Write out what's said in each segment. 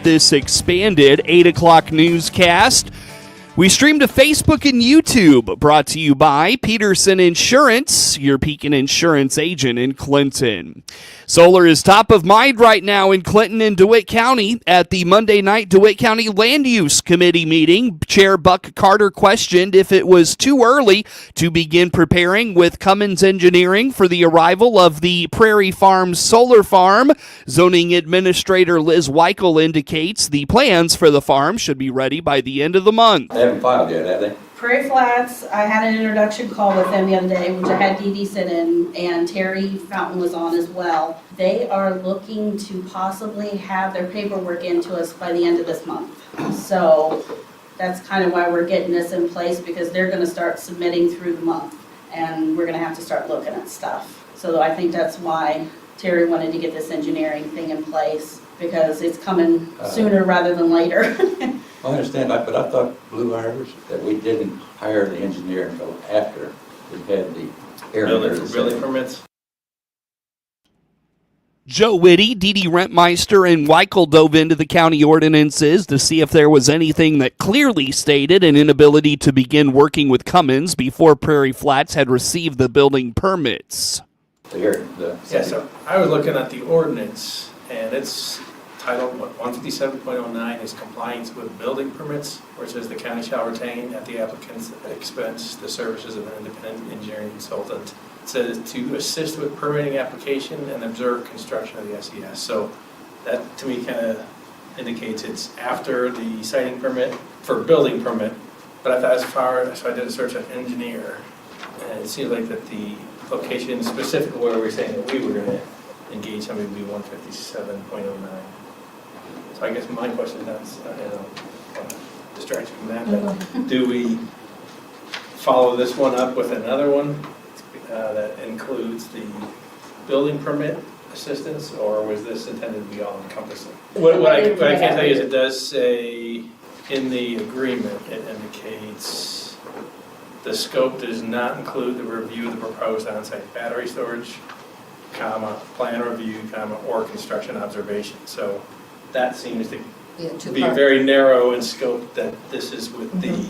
this expanded 8 o'clock newscast. We stream to Facebook and YouTube, brought to you by Peterson Insurance, your Pekin Insurance agent in Clinton. Solar is top of mind right now in Clinton and DeWitt County. At the Monday night DeWitt County Land Use Committee meeting, Chair Buck Carter questioned if it was too early to begin preparing with Cummins Engineering for the arrival of the Prairie Farms Solar Farm. Zoning Administrator Liz Weichel indicates the plans for the farm should be ready by the end of the month. They haven't filed yet, have they? Prairie Flats, I had an introduction call with them the other day, which I had Dee Dee sit in, and Terry Fountain was on as well. They are looking to possibly have their paperwork into us by the end of this month. So that's kind of why we're getting this in place, because they're gonna start submitting through the month, and we're gonna have to start looking at stuff. So I think that's why Terry wanted to get this engineering thing in place, because it's coming sooner rather than later. I understand that, but I thought Blue Iris that we didn't hire the engineer until after we had the building permits. Joe Whitty, Dee Dee Rentmeister, and Weichel dove into the county ordinances to see if there was anything that clearly stated an inability to begin working with Cummins before Prairie Flats had received the building permits. So I was looking at the ordinance, and it's titled 157.09 is compliance with building permits, where it says the county shall retain at the applicant's expense the services of an independent engineering consultant. It says to assist with permitting application and observe construction of the SES. So that to me kind of indicates it's after the siting permit for building permit. But I thought so I did a search on engineer, and it seems like that the location specifically where we're saying that we were going to engage somebody would be 157.09. So I guess my question is, distract you from that, but do we follow this one up with another one that includes the building permit assistance, or was this intended to be all encompassing? What I can tell you is it does say in the agreement, it indicates the scope does not include the review of the proposed on-site battery storage, plan review, or construction observation. So that seems to be very narrow in scope, that this is with the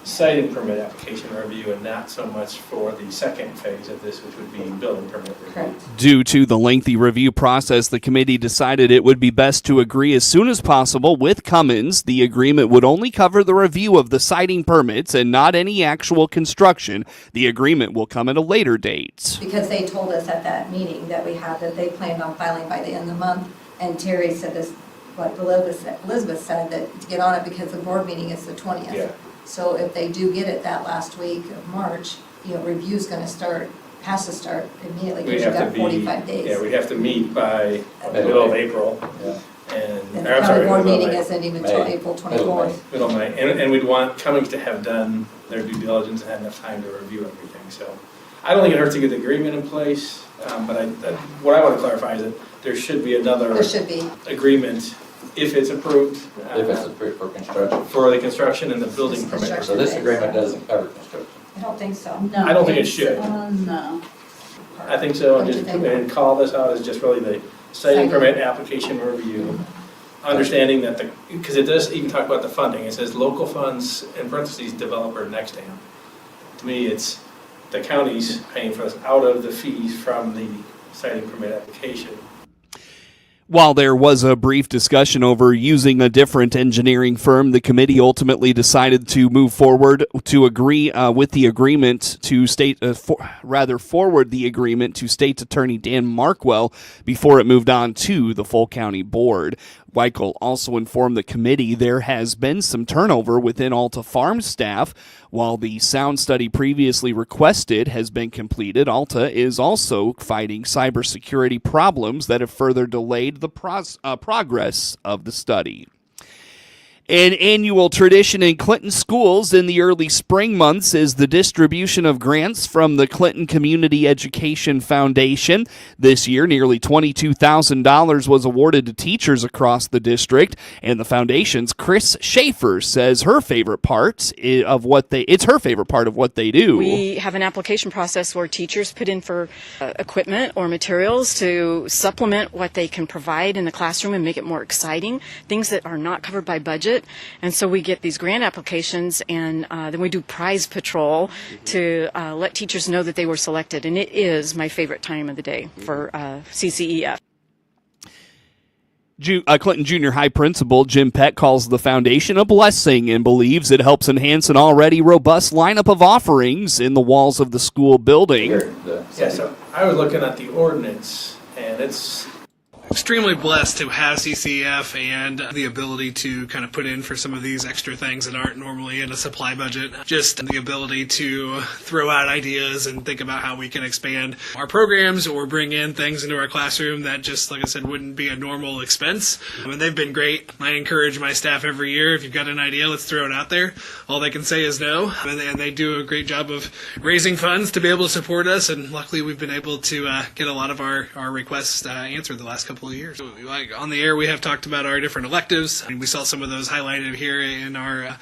siting permit application review and not so much for the second phase of this, which would be building permit review. Correct. Due to the lengthy review process, the committee decided it would be best to agree as soon as possible with Cummins. The agreement would only cover the review of the siting permits and not any actual construction. The agreement will come at a later date. Because they told us at that meeting that we had that they planned on filing by the end of the month, and Terry said this, what Elizabeth said, that to get on it because the board meeting is the 20th. Yeah. So if they do get it that last week of March, review's going to has to start immediately, because you've got 45 days. Yeah, we'd have to meet by the middle of April. Yeah. And the county board meeting isn't even until April 24th. Middle of May. And we'd want Cummings to have done their due diligence and had enough time to review everything. So I don't think it hurts to get the agreement in place, but what I want to clarify is that there should be another agreement if it's approved. If it's approved for construction. For the construction and the building permit. So this agreement doesn't cover construction. I don't think so. No. I don't think it should. No. I think so, and call this out as just really the siting permit application review. Understanding that because it does even talk about the funding, it says local funds, in parentheses, developer next AM. To me, it's the county's paying for this out of the fees from the siting permit application. While there was a brief discussion over using a different engineering firm, the committee ultimately decided to move forward to agree with the agreement to forward the agreement to State Attorney Dan Markwell before it moved on to the full county board. Weichel also informed the committee there has been some turnover within Alta Farm staff. While the sound study previously requested has been completed, Alta is also fighting cybersecurity problems that have further delayed the progress of the study. An annual tradition in Clinton schools in the early spring months is the distribution of grants from the Clinton Community Education Foundation. This year, nearly $22,000 was awarded to teachers across the district, and the foundation's Chris Schaefer says her favorite part of what they do. We have an application process where teachers put in for equipment or materials to supplement what they can provide in the classroom and make it more exciting, things that are not covered by budget. And so we get these grant applications, and then we do prize patrol to let teachers know that they were selected. And it is my favorite time of the day for CCEF. Clinton Junior High Principal Jim Peck calls the foundation a blessing and believes it helps enhance an already robust lineup of offerings in the walls of the school building. Yeah, so I was looking at the ordinance, and it's extremely blessed to have CCEF and the ability to kind of put in for some of these extra things that aren't normally in a supply budget. Just the ability to throw out ideas and think about how we can expand our programs or bring in things into our classroom that just, like I said, wouldn't be a normal expense. I mean, they've been great. I encourage my staff every year, if you've got an idea, let's throw it out there. All they can say is no. And they do a great job of raising funds to be able to support us. And luckily, we've been able to get a lot of our requests answered the last couple of years. Like on the air, we have talked about our different electives, and we saw some of those highlighted here in our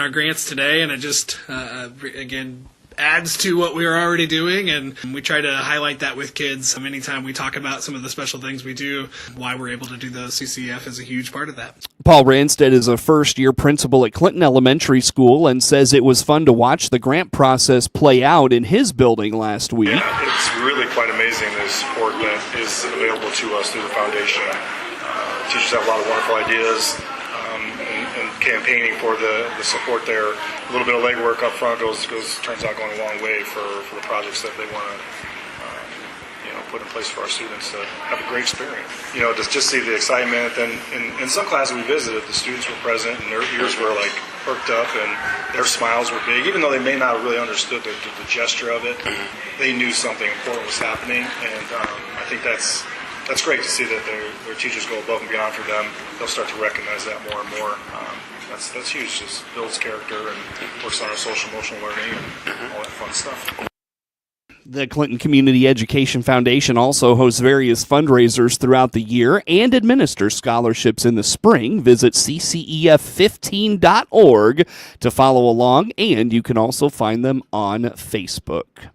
grants today, and it just again adds to what we are already doing, and we try to highlight that with kids. Anytime we talk about some of the special things we do, why we're able to do those, CCEF is a huge part of that. Paul Ranstead is a first-year principal at Clinton Elementary School and says it was fun to watch the grant process play out in his building last week. Yeah, it's really quite amazing the support that is available to us through the foundation. Teachers have a lot of wonderful ideas. And campaigning for the support there. A little bit of legwork up front turns out going a long way for the projects that they want to put in place for our students to have a great experience. To just see the excitement. And in some classes we visited, the students were present and their ears were like perked up and their smiles were big. Even though they may not have really understood the gesture of it, they knew something important was happening. And I think that's great to see that their teachers go above and beyond for them. They'll start to recognize that more and more. That's huge. Just builds character and works on our social emotional learning and all that fun stuff. The Clinton Community Education Foundation also hosts various fundraisers throughout the year and administers scholarships in the spring. Visit ccef15.org to follow along, and you can also find them on Facebook.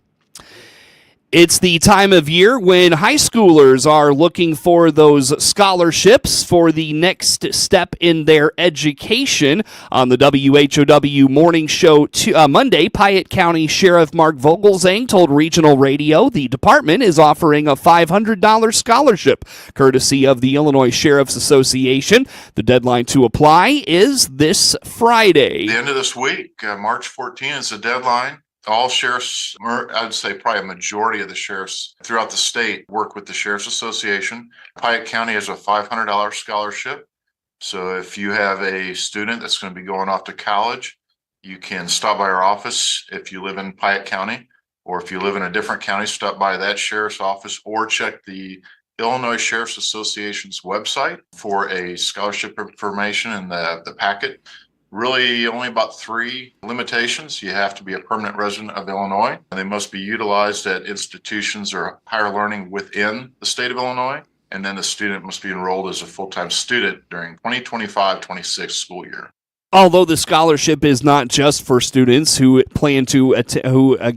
It's the time of year when high schoolers are looking for those scholarships for the next step in their education. On the WHOW morning show Monday, Piatt County Sheriff Mark Vogelzang told Regional Radio the department is offering a $500 scholarship, courtesy of the Illinois Sheriff's Association. The deadline to apply is this Friday. The end of this week, March 14th, is the deadline. All sheriffs, or I'd say probably a majority of the sheriffs throughout the state, work with the Sheriff's Association. Piatt County has a $500 scholarship. So if you have a student that's going to be going off to college, you can stop by our office if you live in Piatt County, or if you live in a different county, stop by that sheriff's office or check the Illinois Sheriff's Association's website for a scholarship information in the packet. Really only about 3 limitations. You have to be a permanent resident of Illinois, and they must be utilized at institutions or higher learning within the state of Illinois. And then the student must be enrolled as a full-time student during 2025-26 school year. Although the scholarship is not just for students who plan to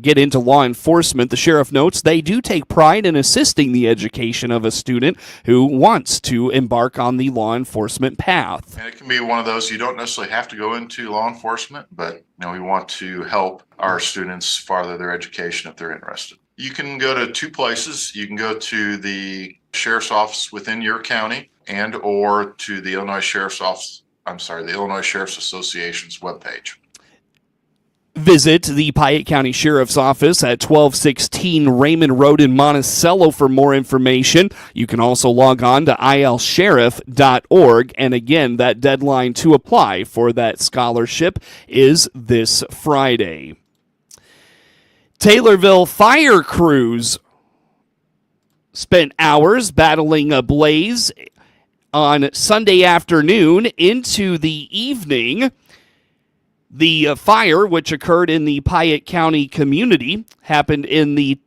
get into law enforcement, the sheriff notes they do take pride in assisting the education of a student who wants to embark on the law enforcement path. And it can be one of those, you don't necessarily have to go into law enforcement, but we want to help our students further their education if they're interested. You can go to 2 places. You can go to the sheriff's office within your county and or to the Illinois Sheriff's Association's webpage. Visit the Piatt County Sheriff's Office at 1216 Raymond Road in Monticello for more information. You can also log on to ilsheriff.org. And again, that deadline to apply for that scholarship is this Friday. Taylorville fire crews spent hours battling a blaze on Sunday afternoon into the evening. The fire, which occurred in the Piatt County community, happened in the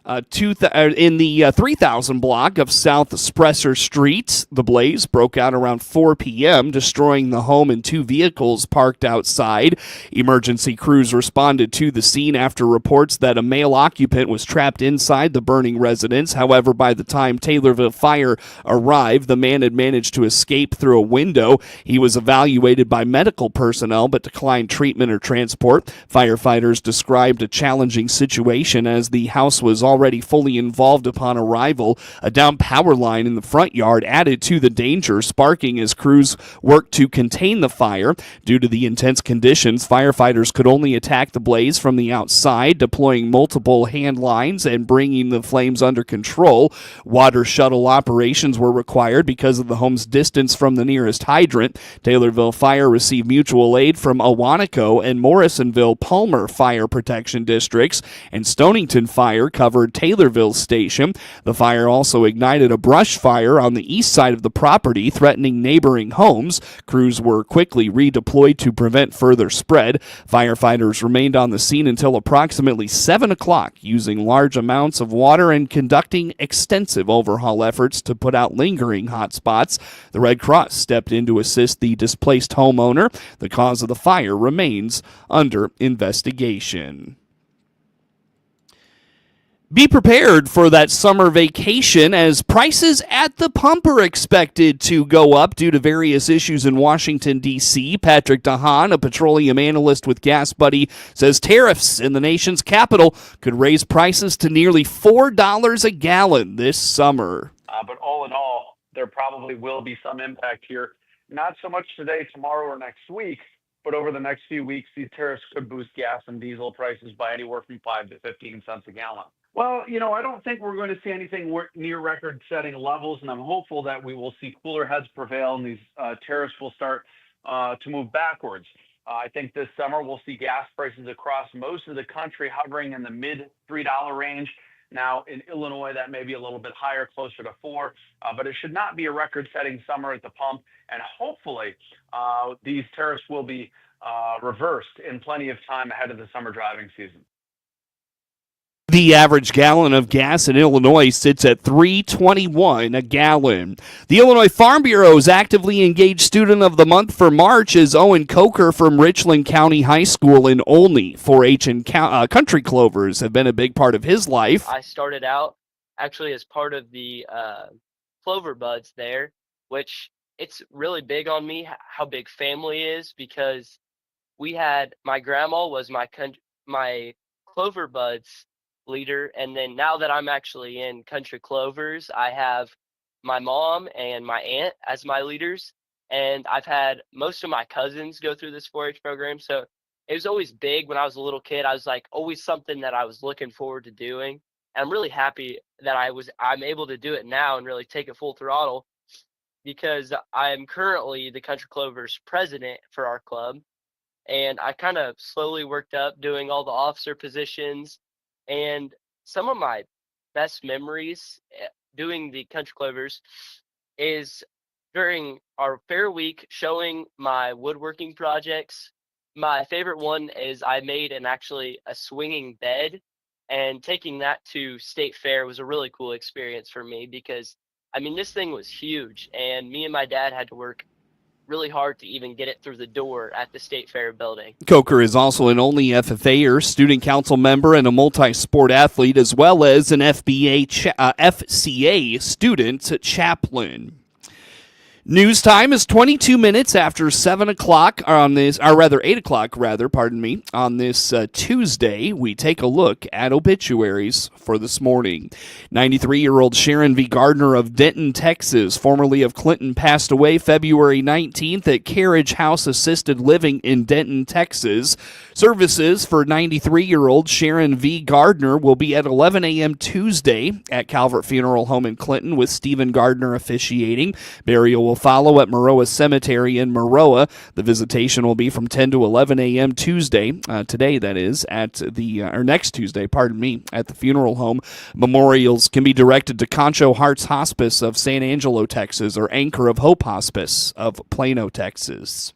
3000 block of South Spresser Street. The blaze broke out around 4 p.m., destroying the home and 2 vehicles parked outside. Emergency crews responded to the scene after reports that a male occupant was trapped inside the burning residence. However, by the time Taylorville Fire arrived, the man had managed to escape through a window. He was evaluated by medical personnel but declined treatment or transport. Firefighters described a challenging situation as the house was already fully involved upon arrival. A down power line in the front yard added to the danger, sparking as crews worked to contain the fire. Due to the intense conditions, firefighters could only attack the blaze from the outside, deploying multiple hand lines and bringing the flames under control. Water shuttle operations were required because of the home's distance from the nearest hydrant. Taylorville Fire received mutual aid from Awanaco and Morrisonville-Palmer Fire Protection Districts, and Stonington Fire covered Taylorville Station. The fire also ignited a brush fire on the east side of the property, threatening neighboring homes. Crews were quickly redeployed to prevent further spread. Firefighters remained on the scene until approximately 7 o'clock, using large amounts of water and conducting extensive overhaul efforts to put out lingering hot spots. The Red Cross stepped in to assist the displaced homeowner. The cause of the fire remains under investigation. Be prepared for that summer vacation, as prices at the pump are expected to go up due to various issues in Washington, D.C. Patrick DeHaan, a petroleum analyst with Gas Buddy, says tariffs in the nation's capital could raise prices to nearly $4 a gallon this summer. But all in all, there probably will be some impact here. Not so much today, tomorrow, or next week, but over the next few weeks, these tariffs could boost gas and diesel prices by anywhere from 5 to 15 cents a gallon. Well, I don't think we're going to see anything near record-setting levels, and I'm hopeful that we will see cooler heads prevail and these tariffs will start to move backwards. I think this summer we'll see gas prices across most of the country hovering in the mid-$3 range. Now, in Illinois, that may be a little bit higher, closer to 4, but it should not be a record-setting summer at the pump, and hopefully these tariffs will be reversed in plenty of time ahead of the summer driving season. The average gallon of gas in Illinois sits at $3.21 a gallon. The Illinois Farm Bureau's actively engaged student of the month for March is Owen Coker from Richland County High School in Olney. 4-H and country clovers have been a big part of his life. I started out actually as part of the clover buds there, which it's really big on me how big family is, because my grandma was my clover buds leader, and then now that I'm actually in country clovers, I have my mom and my aunt as my leaders, and I've had most of my cousins go through this 4-H program. So it was always big when I was a little kid. I was like always something that I was looking forward to doing, and I'm really happy that I'm able to do it now and really take it full throttle, because I'm currently the country clovers president for our club, and I kind of slowly worked up doing all the officer positions. And some of my best memories doing the country clovers is during our fair week showing my woodworking projects. My favorite one is I made a swinging bed, and taking that to state fair was a really cool experience for me, because this thing was huge, and me and my dad had to work really hard to even get it through the door at the State Fair building. Coker is also an Olney FFA'er, student council member, and a multi-sport athlete, as well as an FCA student chaplain. News time is 22 minutes after 7 o'clock on this, or rather 8 o'clock, on this Tuesday. We take a look at obituaries for this morning. 93-year-old Sharon V. Gardner of Denton, Texas, formerly of Clinton, passed away February 19th at Carriage House Assisted Living in Denton, Texas. Services for 93-year-old Sharon V. Gardner will be at 11 a.m. Tuesday at Calvert Funeral Home in Clinton, with Stephen Gardner officiating. Burial will follow at Maroa Cemetery in Maroa. The visitation will be from 10 to 11 a.m. Tuesday, today that is, or next Tuesday, at the funeral home. Memorials can be directed to Concho Hearts Hospice of San Angelo, Texas, or Anchor of Hope Hospice of Plano, Texas.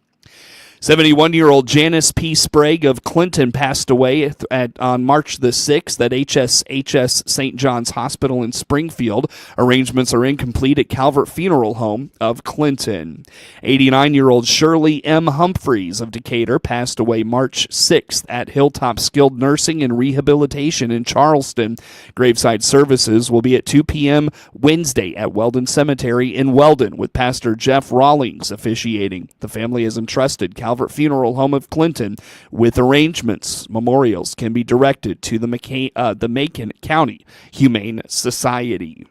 71-year-old Janice P. Sprague of Clinton passed away on March the 6th at HSHS St. John's Hospital in Springfield. Arrangements are incomplete at Calvert Funeral Home of Clinton. 89-year-old Shirley M. Humphreys of Decatur passed away March 6th at Hilltop Skilled Nursing and Rehabilitation in Charleston. Graveside services will be at 2 p.m. Wednesday at Weldon Cemetery in Weldon, with Pastor Jeff Rawlings officiating. The family has entrusted Calvert Funeral Home of Clinton with arrangements. Memorials can be directed to the Macon County Humane Society.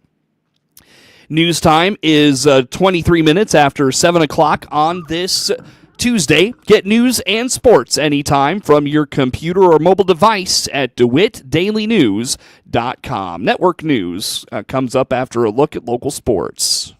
News time is 23 minutes after 7 o'clock on this Tuesday. Get news and sports anytime from your computer or mobile device at DeWittDailyNews.com. Network news comes up after a look at local sports.